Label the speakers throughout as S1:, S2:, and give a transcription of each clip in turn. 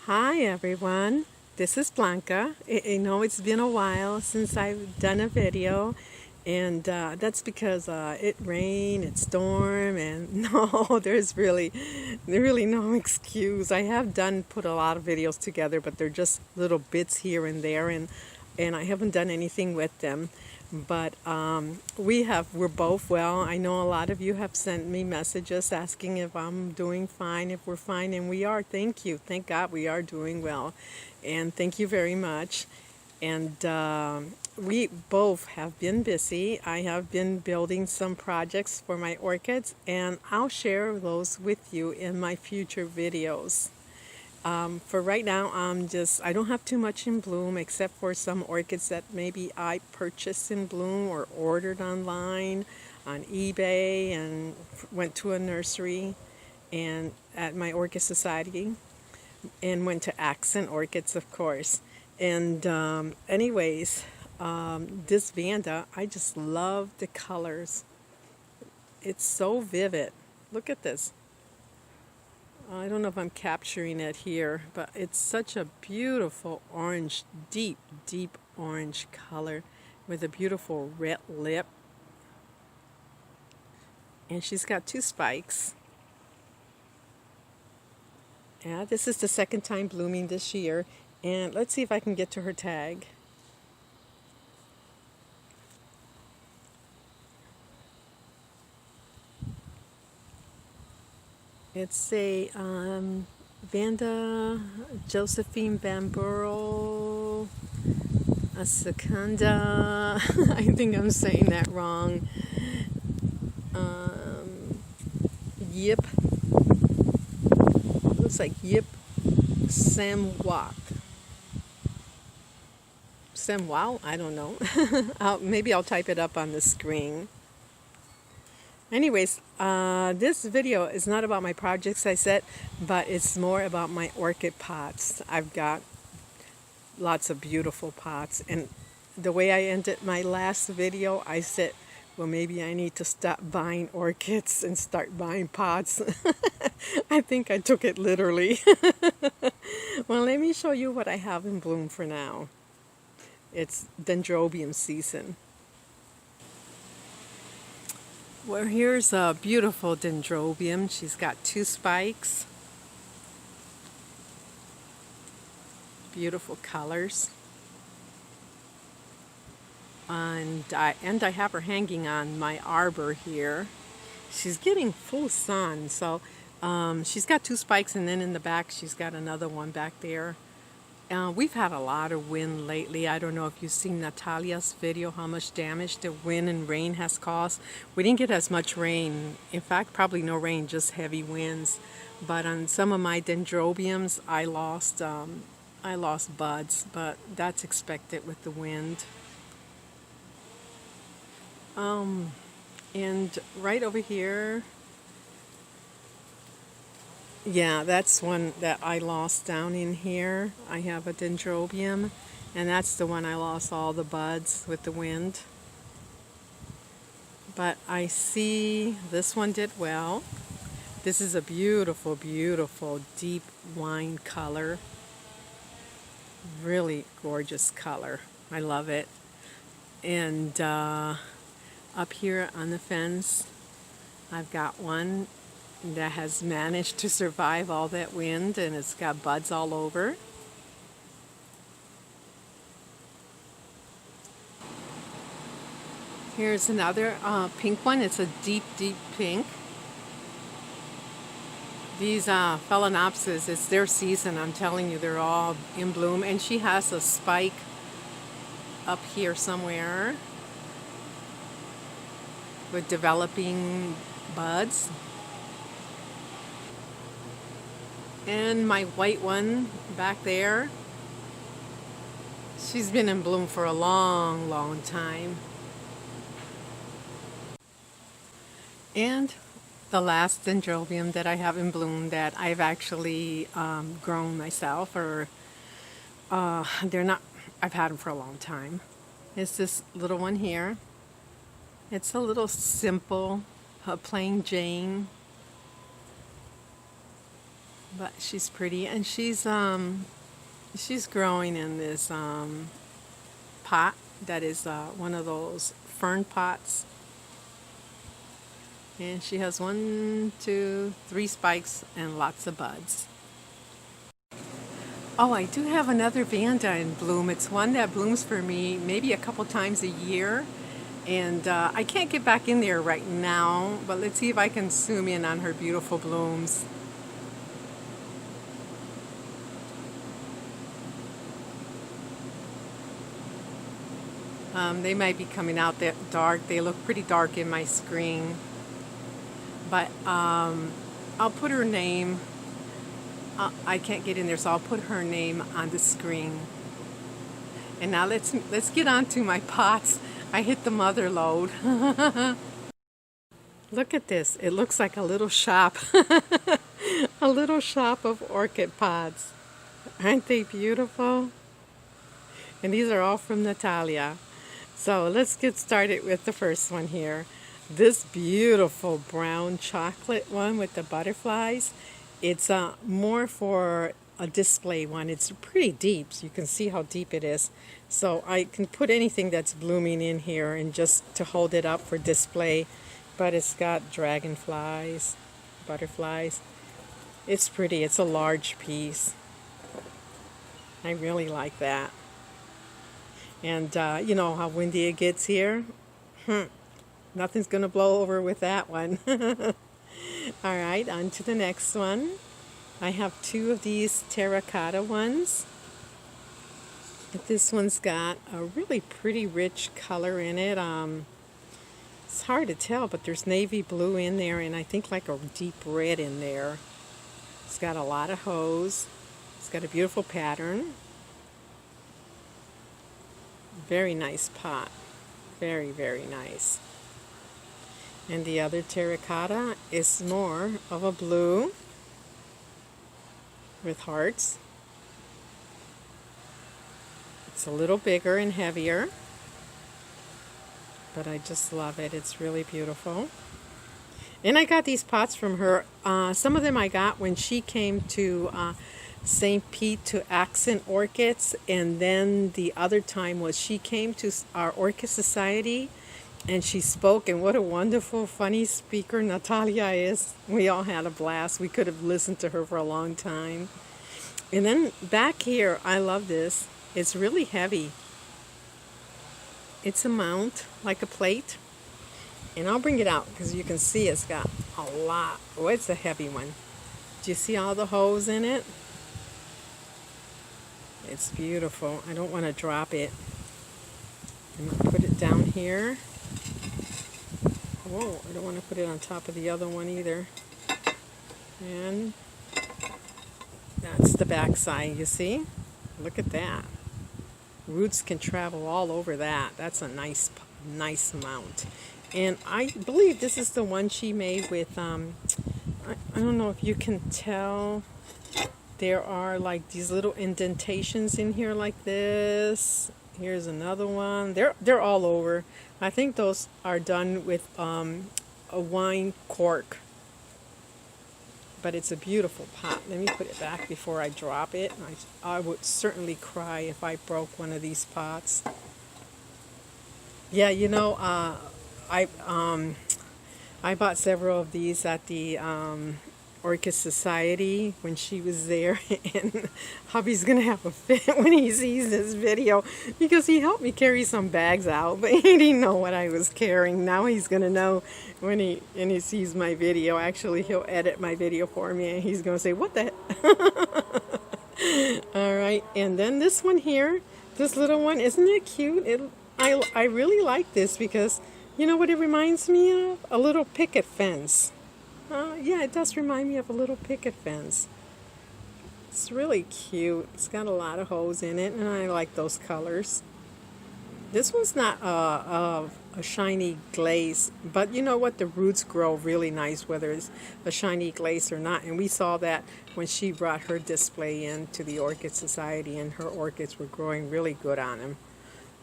S1: Hi everyone, this is Blanca. I know it's been a while since I've done a video, and that's because it rained, it stormed, and no, there's really no excuse. I have put a lot of videos together, but they're just little bits here and there, and I haven't done anything with them. But we're both well. I know a lot of you have sent me messages asking if I'm doing fine, if we're fine, and we are. Thank you. Thank God we are doing well. And thank you very much. And we both have been busy. I have been building some projects for my orchids, and I'll share those with you in my future videos. For right now, I don't have too much in bloom except for some orchids that maybe I purchased in bloom or ordered online on eBay and went to a nursery and at my Orchid Society and went to Accent Orchids, of course. And this Vanda, I just love the colors. It's so vivid. Look at this. I don't know if I'm capturing it here, but it's such a beautiful orange, deep orange color with a beautiful red lip. And she's got 2 spikes. Yeah, this is the second time blooming this year. And let's see if I can get to her tag. It's a Vanda, Josephine Bamburo, a Secunda. I think I'm saying that wrong. Yip. Looks like Yip Samwak. Samwow? I don't know. Maybe I'll type it up on the screen. Anyways, this video is not about my projects I said, but it's more about my orchid pots. I've got lots of beautiful pots, and the way I ended my last video, I said, well, maybe I need to stop buying orchids and start buying pots. I think I took it literally. Well, let me show you what I have in bloom for now. It's dendrobium season. Well, here's a beautiful dendrobium. She's got 2 spikes. Beautiful colors. And I have her hanging on my arbor here. She's getting full sun, so she's got 2 spikes, and then in the back she's got another one back there. We've had a lot of wind lately. I don't know if you've seen Natalia's video, how much damage the wind and rain has caused. We didn't get as much rain. In fact, probably no rain, just heavy winds. But on some of my dendrobiums, I lost buds, but that's expected with the wind. And right over here, yeah, that's one that I lost down in here. I have a dendrobium, and that's the one I lost all the buds with the wind. But I see this one did well. This is a beautiful, beautiful deep wine color. Really gorgeous color. I love it. And up here on the fence, I've got one that has managed to survive all that wind, and it's got buds all over. Here's another pink one. It's a deep pink. These Phalaenopsis, it's their season. I'm telling you, they're all in bloom. And she has a spike up here somewhere with developing buds. And my white one back there, she's been in bloom for a long time. And the last dendrobium that I have in bloom that I've actually grown myself, or they're not, I've had them for a long time. It's this little one here. It's a little simple, plain Jane. but she's pretty, and she's growing in this pot that is one of those fern pots, and she has 1, 2, 3 spikes and lots of buds. Oh, I do have another Vanda in bloom. It's one that blooms for me maybe a couple times a year. And I can't get back in there right now, but let's see if I can zoom in on her beautiful blooms. They might be coming out that dark. They look pretty dark in my screen. But I'll put her name. I can't get in there, so I'll put her name on the screen. And now let's get on to my pots. I hit the mother load. Look at this. It looks like a little shop. A little shop of orchid pots. Aren't they beautiful? And these are all from Natalia. So let's get started with the first one here. This beautiful brown chocolate one with the butterflies. It's more for a display one. It's pretty deep, so you can see how deep it is. So I can put anything that's blooming in here and just to hold it up for display. But it's got dragonflies, butterflies. It's pretty. It's a large piece. I really like that. And you know how windy it gets here? Nothing's going to blow over with that one. All right, on to the next one. I have 2 of these terracotta ones. This one's got a really pretty rich color in it. It's hard to tell, but there's navy blue in there and I think like a deep red in there. It's got a lot of hose. It's got a beautiful pattern. Very nice pot. Very, very nice. And the other terracotta is more of a blue with hearts. It's a little bigger and heavier, but I just love it. It's really beautiful. And I got these pots from her. Some of them I got when she came to St. Pete to Accent Orchids, and then the other time was she came to our Orchid Society and she spoke, and what a wonderful, funny speaker Natalia is. We all had a blast. We could have listened to her for a long time. And then back here, I love this. It's really heavy. It's a mount, like a plate. And I'll bring it out because you can see it's got a lot. Oh, it's a heavy one. Do you see all the holes in it? It's beautiful. I don't want to drop it. I'm going to put it down here. Whoa, I don't want to put it on top of the other one either. And that's the back side, you see? Look at that. Roots can travel all over that. That's a nice mount. And I believe this is the one she made with, I don't know if you can tell, there are like these little indentations in here like this. Here's another one. They're all over. I think those are done with a wine cork. But it's a beautiful pot. Let me put it back before I drop it. I would certainly cry if I broke one of these pots. Yeah, you know, I bought several of these at the Orchid Society when she was there, and hubby's gonna have a fit when he sees this video because he helped me carry some bags out, but he didn't know what I was carrying. Now he's gonna know when he sees my video. Actually, he'll edit my video for me and he's gonna say, what the heck? All right, and then this one here, this little one, isn't it cute? I really like this because you know what it reminds me of? A little picket fence. Yeah, it does remind me of a little picket fence. It's really cute. It's got a lot of holes in it, and I like those colors. This one's not a shiny glaze, but you know what? The roots grow really nice, whether it's a shiny glaze or not. And we saw that when she brought her display in to the Orchid Society, and her orchids were growing really good on them.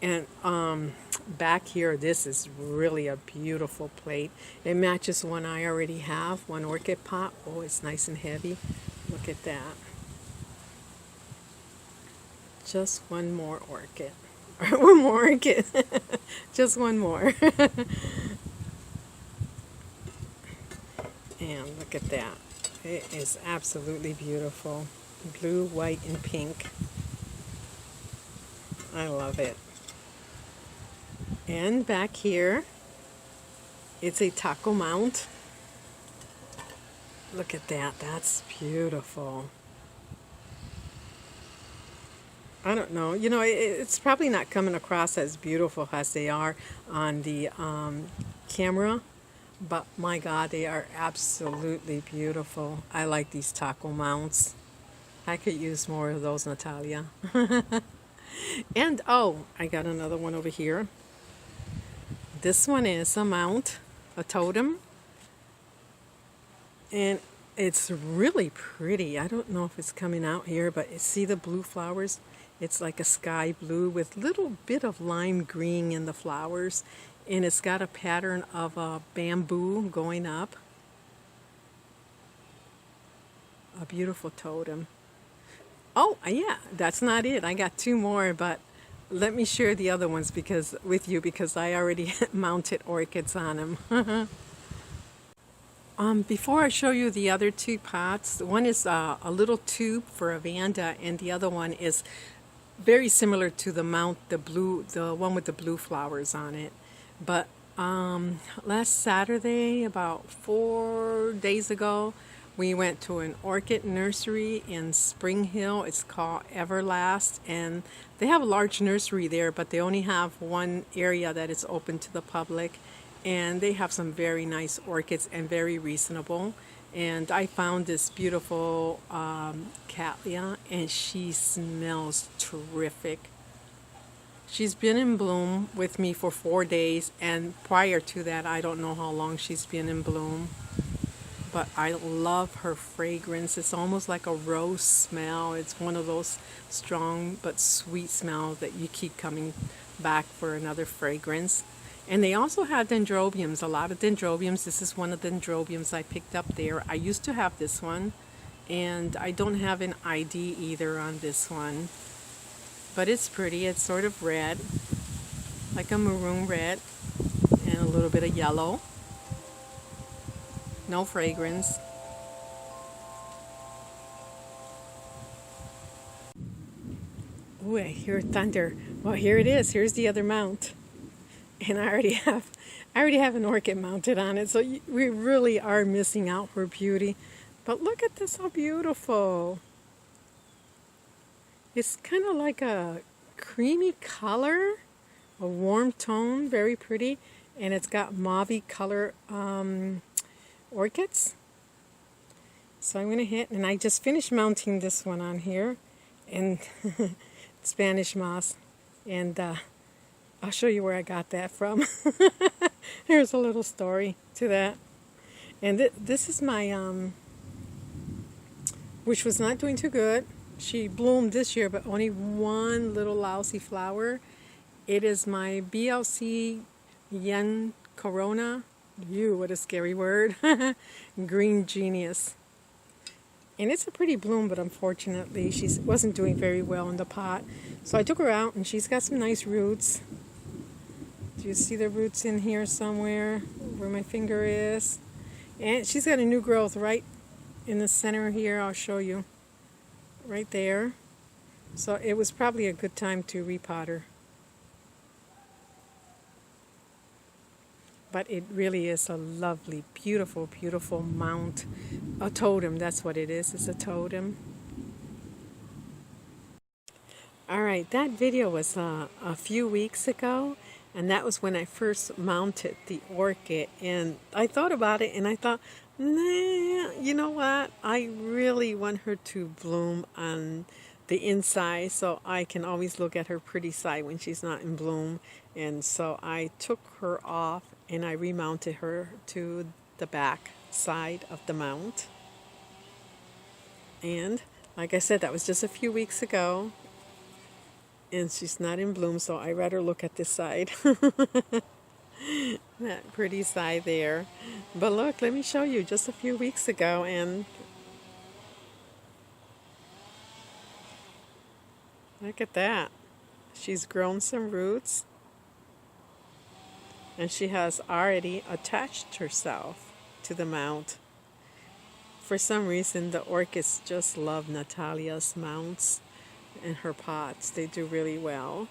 S1: And back here, this is really a beautiful plate. It matches one I already have, one orchid pot. Oh, it's nice and heavy. Look at that. Just one more orchid. One more orchid. Just one more. And look at that. It is absolutely beautiful. Blue, white, and pink. I love it. And back here, it's a Taco Mount. Look at that. That's beautiful. I don't know. You know, it's probably not coming across as beautiful as they are on the camera. But my God, they are absolutely beautiful. I like these Taco Mounts. I could use more of those, Natalia. And oh, I got another one over here. This one is a mount, a totem. And it's really pretty. I don't know if it's coming out here, but see the blue flowers? It's like a sky blue with little bit of lime green in the flowers. And it's got a pattern of a bamboo going up. A beautiful totem. Oh, yeah, that's not it. I got two more, but let me share the other ones with you because I already mounted orchids on them. Before I show you the other two pots, one is a little tube for a Vanda, and the other one is very similar to the mount, the one with the blue flowers on it. But last Saturday, about 4 days ago, we went to an orchid nursery in Spring Hill. It's called Everlast, and they have a large nursery there, but they only have one area that is open to the public. And they have some very nice orchids and very reasonable. And I found this beautiful Cattleya, and she smells terrific. She's been in bloom with me for 4 days, and prior to that, I don't know how long she's been in bloom. But I love her fragrance. It's almost like a rose smell. It's one of those strong but sweet smells that you keep coming back for another fragrance. And they also have dendrobiums, a lot of dendrobiums. This is one of the dendrobiums I picked up there. I used to have this one, and I don't have an ID either on this one. But it's pretty. It's sort of red, like a maroon red, and a little bit of yellow. No fragrance. Ooh, I hear thunder. Well, here it is. Here's the other mount. And I already have an orchid mounted on it, so we really are missing out for beauty. But look at this, how beautiful. It's kind of like a creamy color, a warm tone, very pretty, and it's got mauve color orchids. So I'm going to hit, and I just finished mounting this one on here, and Spanish moss, and I'll show you where I got that from. Here's a little story to that. And this is my, which was not doing too good. She bloomed this year, but only one little lousy flower. It is my BLC Yen Corona. What a scary word. Green Genius. And it's a pretty bloom, but unfortunately she wasn't doing very well in the pot. So I took her out, and she's got some nice roots. Do you see the roots in here somewhere where my finger is? And she's got a new growth right in the center here. I'll show you. Right there. So it was probably a good time to repot her. But it really is a lovely, beautiful, beautiful mount. A totem, that's what it is. It's a totem. Alright, that video was a few weeks ago. And that was when I first mounted the orchid. And I thought about it, and I thought, nah, you know what? I really want her to bloom on the inside, so I can always look at her pretty side when she's not in bloom. And so I took her off, and I remounted her to the back side of the mount. And like I said, that was just a few weeks ago. And she's not in bloom, so I rather look at this side. That pretty side there. But look, let me show you, just a few weeks ago, and Look at that. She's grown some roots and she has already attached herself to the mount. For some reason, the orchids just love Natalia's mounts and her pots. They do really well.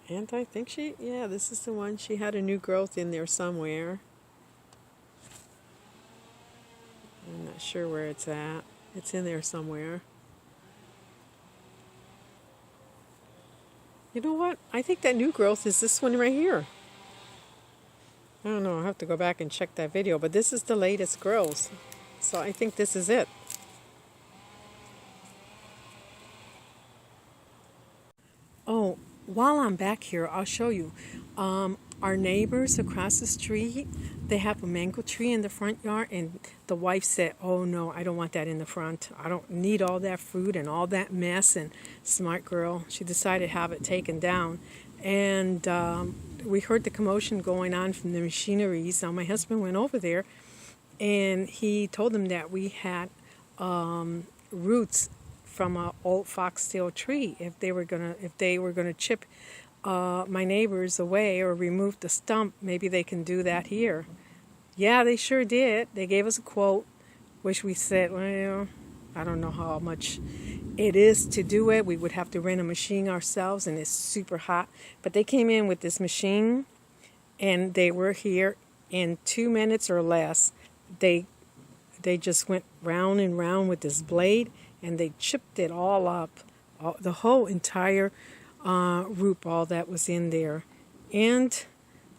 S1: And I think yeah, this is the one. She had a new growth in there somewhere. I'm not sure where it's at. It's in there somewhere. You know what? I think that new growth is this one right here. I don't know. I'll have to go back and check that video. But this is the latest growth. So I think this is it. Oh, while I'm back here, I'll show you. Our neighbors across the street, they have a mango tree in the front yard, and the wife said, oh no, I don't want that in the front. I don't need all that fruit and all that mess. And smart girl, she decided to have it taken down. And we heard the commotion going on from the machinery. So my husband went over there, and he told them that we had roots from an old foxtail tree. If they were gonna chip my neighbors away or remove the stump, maybe they can do that here. Yeah, they sure did. They gave us a quote, which we said, well, I don't know how much it is to do it. We would have to rent a machine ourselves, and it's super hot. But they came in with this machine, and they were here in 2 minutes or less. They just went round and round with this blade, and they chipped it all up, the whole entire root ball that was in there. And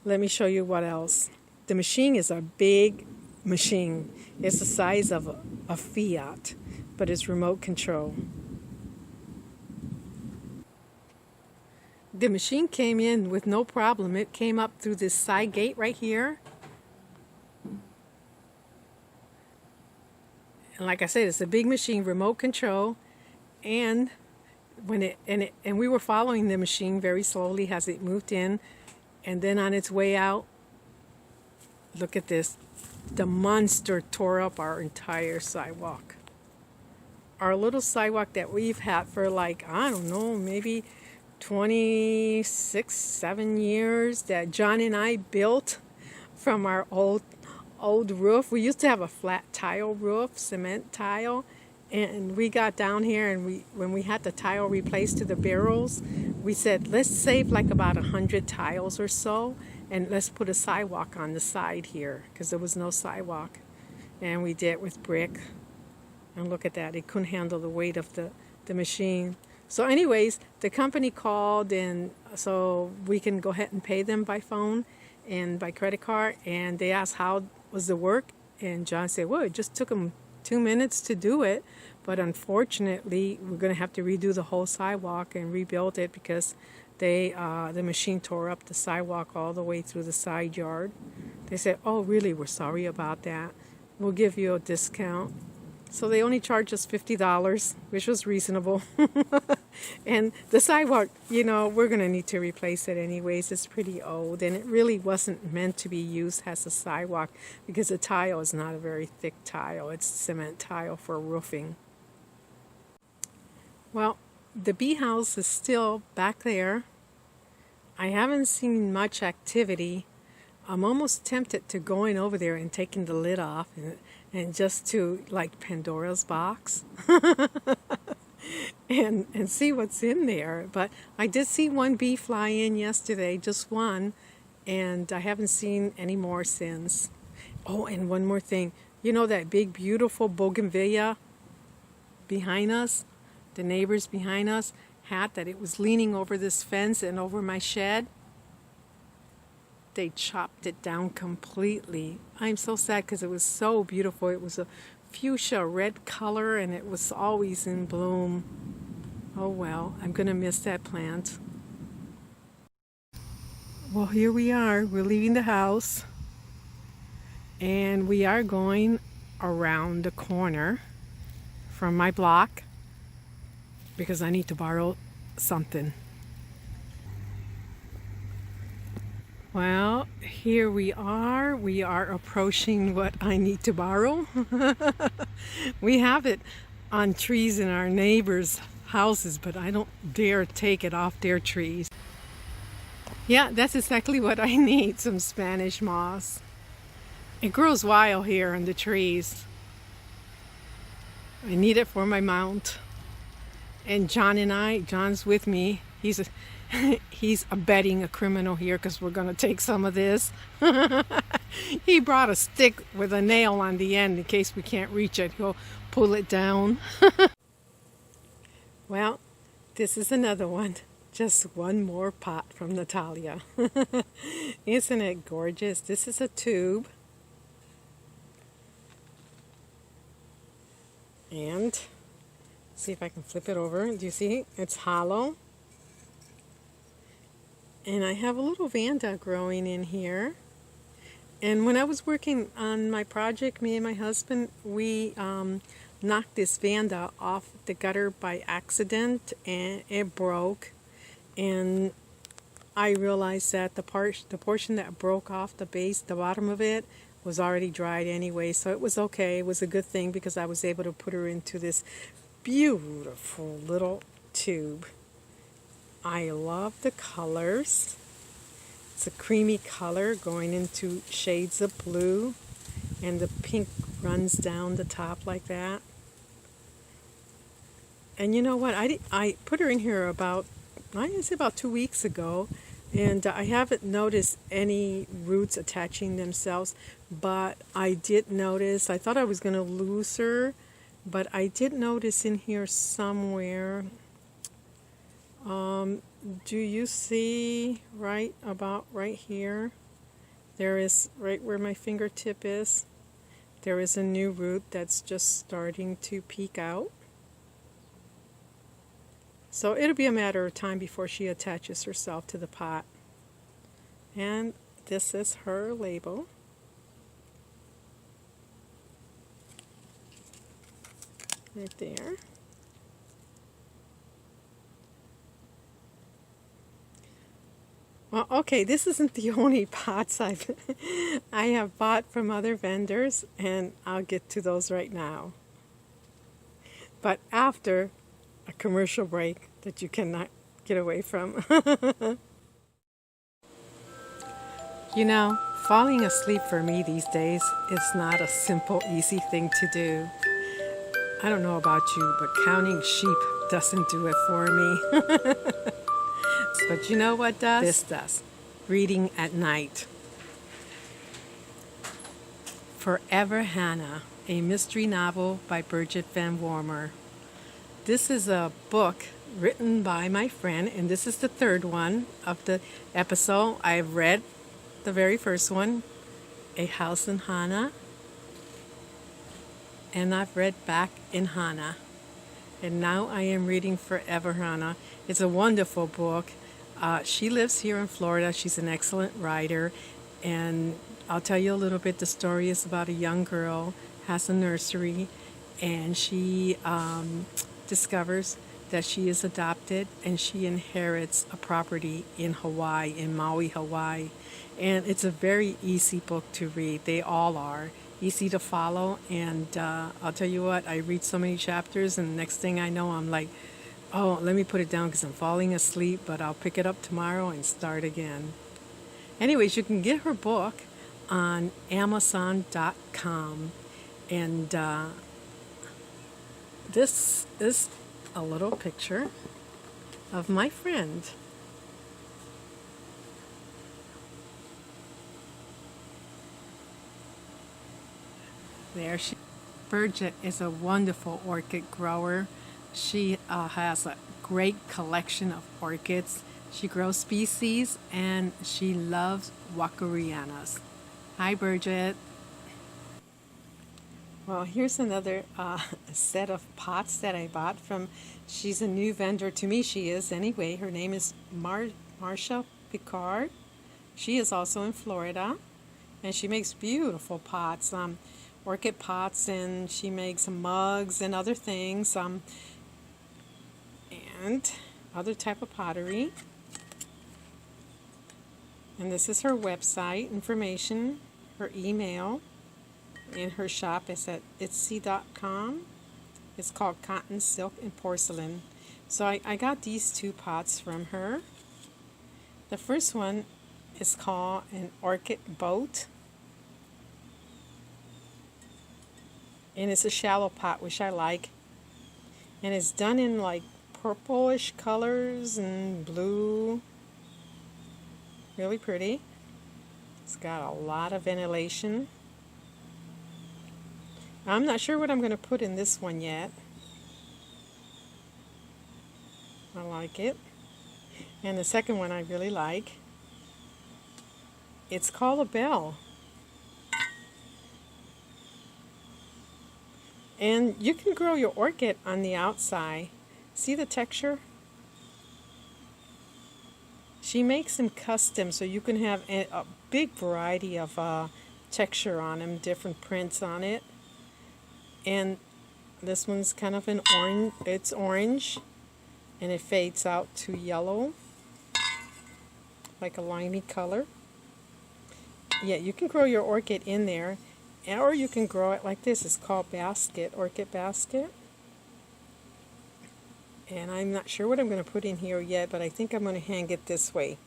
S1: let me show you what else. The machine is a big machine. It's the size of a Fiat, but it's remote control. The machine came in with no problem. It came up through this side gate right here. And like I said, it's a big machine, remote control, and we were following the machine very slowly as it moved in, and then on its way out, look at this. The monster tore up our entire sidewalk. Our little sidewalk that we've had for like, I don't know, maybe 26, 7 years, that John and I built from our old roof. We used to have a flat tile roof, cement tile, and we got down here, and when we had the tile replaced to the barrels, we said, let's save like about 100 tiles or so, and let's put a sidewalk on the side here, because there was no sidewalk. And we did with brick. And look at that, it couldn't handle the weight of the machine. So anyways, the company called, and so we can go ahead and pay them by phone and by credit card, and they asked how was the work, and John said, well, it just took them 2 minutes to do it, but unfortunately we're going to have to redo the whole sidewalk and rebuild it, because the machine tore up the sidewalk all the way through the side yard. They said, oh really, we're sorry about that, we'll give you a discount. So they only charged us $50, which was reasonable. And the sidewalk, you know, we're going to need to replace it anyways. It's pretty old, and it really wasn't meant to be used as a sidewalk, because the tile is not a very thick tile. It's cement tile for roofing. Well, the bee house is still back there. I haven't seen much activity. I'm almost tempted to going over there and taking the lid off and just to like Pandora's box and see what's in there. But I did see one bee fly in yesterday, just one, and I haven't seen any more since. Oh, and one more thing. You know that big, beautiful bougainvillea behind us? The neighbors behind us had that. It was leaning over this fence and over my shed. They chopped it down completely. I'm so sad because it was so beautiful. It was a fuchsia red color, and it was always in bloom. Oh well, I'm gonna miss that plant. Well, here we are. We're leaving the house, and we are going around the corner from my block because I need to borrow something. Well, here we are. We are approaching what I need to borrow. We have it on trees in our neighbors' houses, but I don't dare take it off their trees. Yeah, that's exactly what I need, some Spanish moss. It grows wild here in the trees. I need it for my mount. And John's with me. He's abetting a criminal here because we're going to take some of this. He brought a stick with a nail on the end in case we can't reach it. He'll pull it down. Well, this is another one. Just one more pot from Natalia. Isn't it gorgeous? This is a tube. And see if I can flip it over. Do you see? It's hollow. And I have a little Vanda growing in here. And when I was working on my project, me and my husband, we knocked this Vanda off the gutter by accident, and it broke. And I realized that the portion that broke off the base, the bottom of it, was already dried anyway, so it was okay. It was a good thing because I was able to put her into this beautiful little tube. I love the colors. It's a creamy color going into shades of blue, and the pink runs down the top like that. And you know what? I put her in here about 2 weeks ago, and I haven't noticed any roots attaching themselves, but I did notice, I thought I was going to lose her, but I did notice in here somewhere, do you see right here? There is, right where my fingertip is, there is a new root that's just starting to peek out. So it'll be a matter of time before she attaches herself to the pot. And this is her label. Right there. Well, okay, this isn't the only pots I have bought from other vendors, and I'll get to those right now. But after a commercial break that you cannot get away from. You know, falling asleep for me these days is not a simple, easy thing to do. I don't know about you, but counting sheep doesn't do it for me. But you know what does? This does. Reading at night. Forever Hannah, a mystery novel by Bridget Van Wormer. This is a book written by my friend, and this is the third one of the episode. I've read the very first one, A House in Hannah, and I've read Back in Hannah, and now I am reading Forever Hannah. It's a wonderful book. She lives here in Florida. She's an excellent writer, and I'll tell you a little bit. The story is about a young girl, has a nursery, and she discovers that she is adopted, and she inherits a property in Hawaii, in Maui, Hawaii. And it's a very easy book to read. They all are easy to follow, and I'll tell you what, I read so many chapters, and the next thing I know, I'm like, oh, let me put it down because I'm falling asleep, but I'll pick it up tomorrow and start again. Anyways, you can get her book on Amazon.com, and this is a little picture of my friend. There she. Bridget is a wonderful orchid grower. She has a great collection of orchids. She grows species, and she loves Wakurianas. Hi, Bridget. Well, here's another set of pots that I bought from, she's a new vendor to me, she is anyway. Her name is Marcia Picard. She is also in Florida, and she makes beautiful pots, orchid pots, and she makes mugs and other things, and other type of pottery. And this is her website information, her email, and her shop is at etsy.com. It's called Cotton, Silk, and Porcelain. So I got these two pots from her. The first one is called an Orchid Boat. And it's a shallow pot, which I like. And it's done in like purplish colors and blue. Really pretty. It's got a lot of ventilation. I'm not sure what I'm going to put in this one yet. I like it. And the second one I really like. It's called a bell. And you can grow your orchid on the outside. See the texture? She makes them custom so you can have a big variety of texture on them, different prints on it. And this one's kind of an orange, it's orange, and it fades out to yellow, like a limey color. Yeah, you can grow your orchid in there, or you can grow it like this. It's called basket, orchid basket. And I'm not sure what I'm going to put in here yet, but I think I'm going to hang it this way.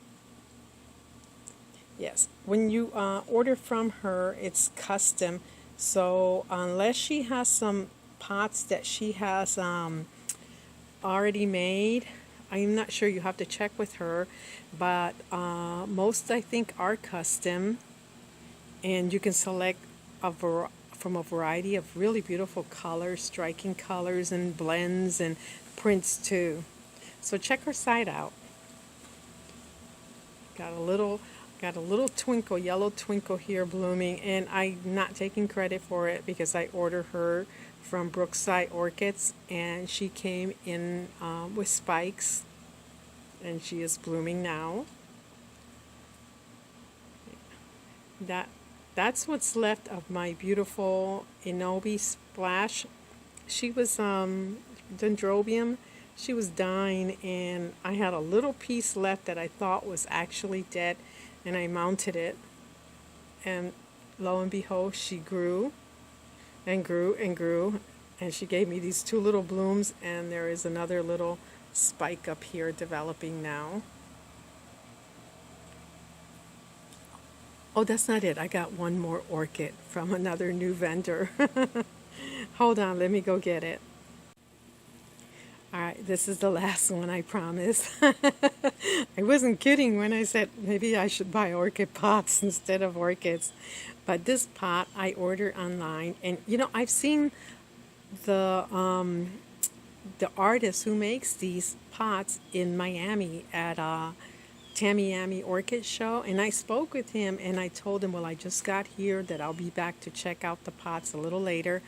S1: Yes, when you order from her, it's custom. So unless she has some pots that she has already made, I'm not sure. You have to check with her. But most, I think, are custom. And you can select from a variety of really beautiful colors, striking colors and blends and prints too. So check her site out. Got a little twinkle, yellow twinkle here blooming, and I'm not taking credit for it because I ordered her from Brookside Orchids, and she came in with spikes, and she is blooming now. That's what's left of my beautiful Inobi Splash. She was Dendrobium. She was dying, and I had a little piece left that I thought was actually dead, and I mounted it, and lo and behold, she grew and grew and grew, and she gave me these two little blooms, and there is another little spike up here developing now. Oh, that's not it. I got one more orchid from another new vendor. Hold on, let me go get it. All right, this is the last one, I promise. I wasn't kidding when I said maybe I should buy orchid pots instead of orchids. But this pot I ordered online, and you know, I've seen the artist who makes these pots in Miami at Tamiami Orchid Show, and I spoke with him, and I told him, well, I just got here, that I'll be back to check out the pots a little later.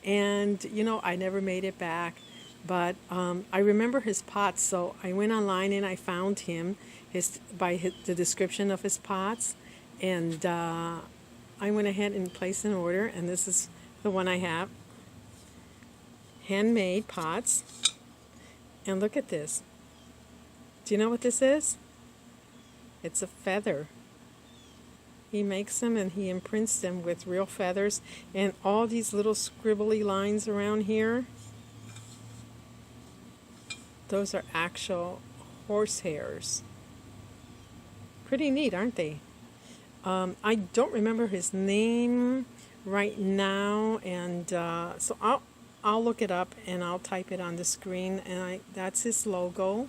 S1: And you know, I never made it back. But I remember his pots, so I went online and I found him the description of his pots, and I went ahead and placed an order, and this is the one I have. Handmade pots. And look at this. Do you know what this is? It's a feather. He makes them and he imprints them with real feathers, and all these little scribbly lines around here, those are actual horse hairs. Pretty neat, aren't they? I don't remember his name right now, and so I'll look it up and I'll type it on the screen, and that's his logo.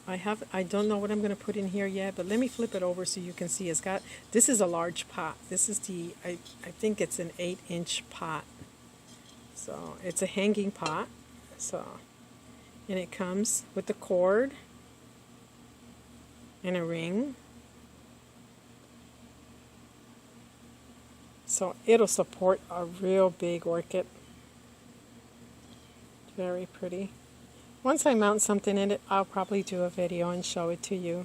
S1: I don't know what I'm going to put in here yet, but let me flip it over so you can see. This is a large pot. This is I think it's an 8-inch pot. So it's a hanging pot. And it comes with a cord and a ring. So it'll support a real big orchid. Very pretty. Once I mount something in it, I'll probably do a video and show it to you.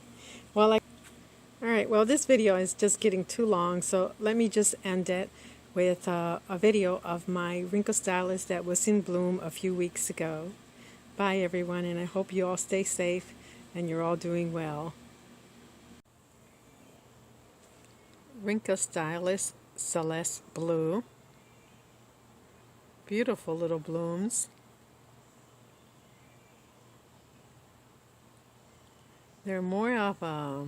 S1: Alright, well, this video is just getting too long, so let me just end it with a video of my wrinkle stylus that was in bloom a few weeks ago. Bye everyone, and I hope you all stay safe and you're all doing well. Rinka Stylus Celeste Blue. Beautiful little blooms. They're more of a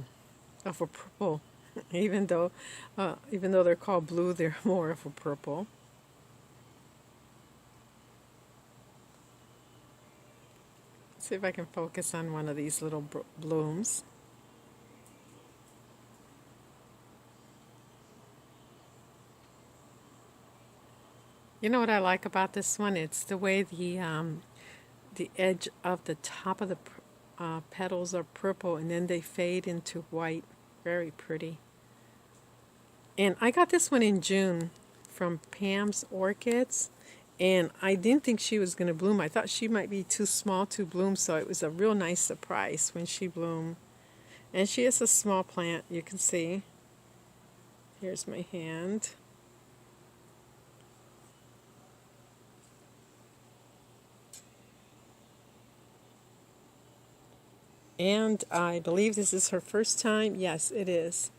S1: purple, even though they're called blue, they're more of a purple. See if I can focus on one of these little blooms. You know what I like about this one? It's the way the edge of the top of the petals are purple and then they fade into white. Very pretty. And I got this one in June from Pam's Orchids, and I didn't think she was going to bloom. I thought she might be too small to bloom, so it was a real nice surprise when she bloomed. And she is a small plant, you can see. Here's my hand. And I believe this is her first time. Yes, it is.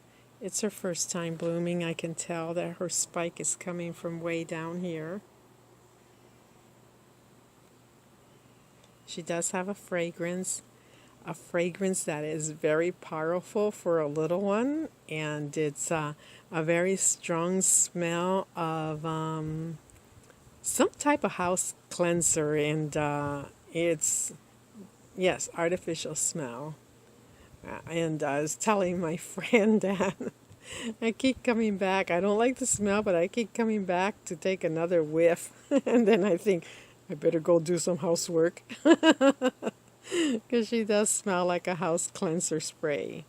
S1: It's her first time blooming. I can tell that her spike is coming from way down here. She does have a fragrance that is very powerful for a little one, and it's a very strong smell of some type of house cleanser, and it's, yes, artificial smell. And I was telling my friend that I keep coming back. I don't like the smell, but I keep coming back to take another whiff. And then I think, I better go do some housework. Because she does smell like a house cleanser spray.